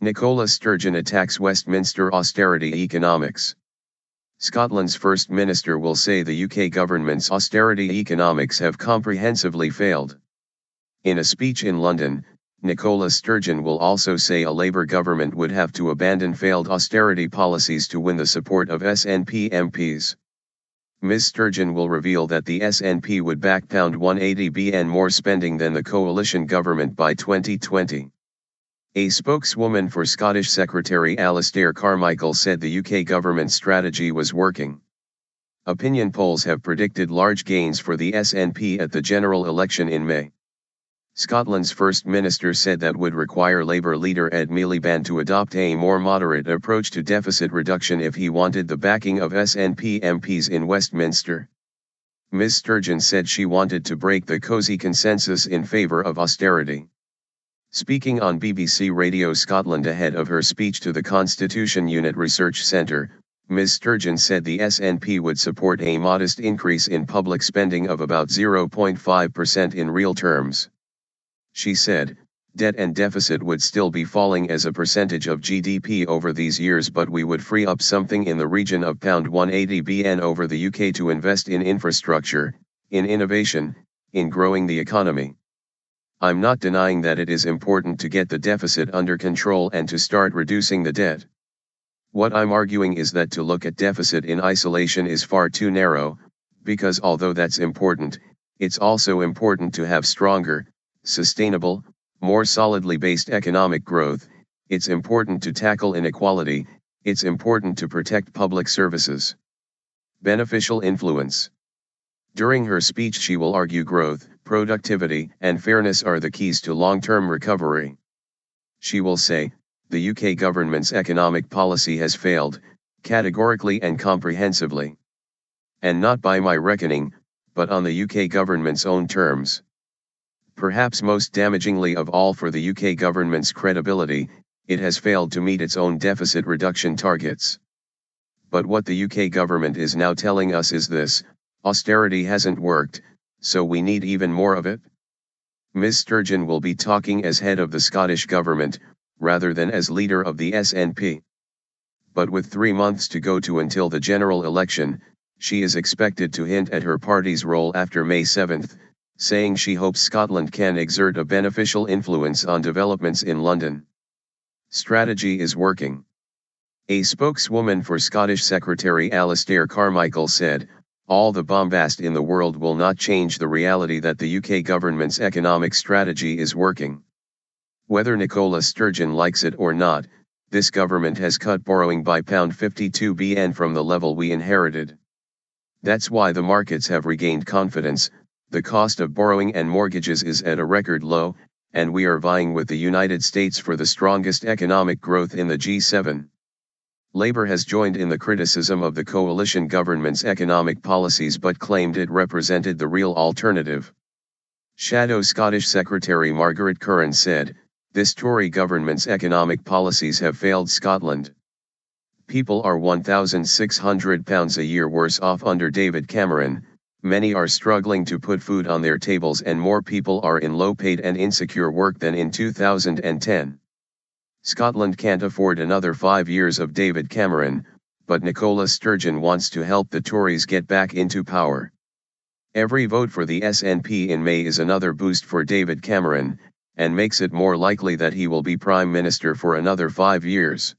Nicola Sturgeon attacks Westminster austerity economics. Scotland's First Minister will say the UK government's austerity economics have comprehensively failed. In a speech in London, Nicola Sturgeon will also say a Labour government would have to abandon failed austerity policies to win the support of SNP MPs. Ms. Sturgeon will reveal that the SNP would back £180 more spending than the coalition government by 2020. A spokeswoman for Scottish Secretary Alistair Carmichael said the UK government's strategy was working. Opinion polls have predicted large gains for the SNP at the general election in May. Scotland's First Minister said that would require Labour leader Ed Miliband to adopt a more moderate approach to deficit reduction if he wanted the backing of SNP MPs in Westminster. Ms. Sturgeon said she wanted to break the cosy consensus in favour of austerity. Speaking on BBC Radio Scotland ahead of her speech to the Constitution Unit Research Centre, Ms. Sturgeon said the SNP would support a modest increase in public spending of about 0.5% in real terms. She said, debt and deficit would still be falling as a percentage of GDP over these years, but we would free up something in the region of £180 over the UK to invest in infrastructure, in innovation, in growing the economy. I'm not denying that it is important to get the deficit under control and to start reducing the debt. What I'm arguing is that to look at deficit in isolation is far too narrow, because although that's important, it's also important to have stronger, sustainable, more solidly based economic growth. It's important to tackle inequality, it's important to protect public services. Beneficial influence. During her speech she will argue growth, productivity, and fairness are the keys to long-term recovery. She will say, the UK government's economic policy has failed, categorically and comprehensively. And not by my reckoning, but on the UK government's own terms. Perhaps most damagingly of all for the UK government's credibility, it has failed to meet its own deficit reduction targets. But what the UK government is now telling us is this: austerity hasn't worked, so we need even more of it. Ms. Sturgeon will be talking as head of the Scottish government, rather than as leader of the SNP. But with 3 months to go until the general election, she is expected to hint at her party's role after May 7, saying she hopes Scotland can exert a beneficial influence on developments in London. Strategy is working. A spokeswoman for Scottish Secretary Alistair Carmichael said, all the bombast in the world will not change the reality that the UK government's economic strategy is working. Whether Nicola Sturgeon likes it or not, this government has cut borrowing by £52 from the level we inherited. That's why the markets have regained confidence, the cost of borrowing and mortgages is at a record low, and we are vying with the United States for the strongest economic growth in the G7. Labour has joined in the criticism of the coalition government's economic policies but claimed it represented the real alternative. Shadow Scottish Secretary Margaret Curran said, this Tory government's economic policies have failed Scotland. People are £1,600 a year worse off under David Cameron, many are struggling to put food on their tables, and more people are in low-paid and insecure work than in 2010. Scotland can't afford another 5 years of David Cameron, but Nicola Sturgeon wants to help the Tories get back into power. Every vote for the SNP in May is another boost for David Cameron, and makes it more likely that he will be Prime Minister for another 5 years.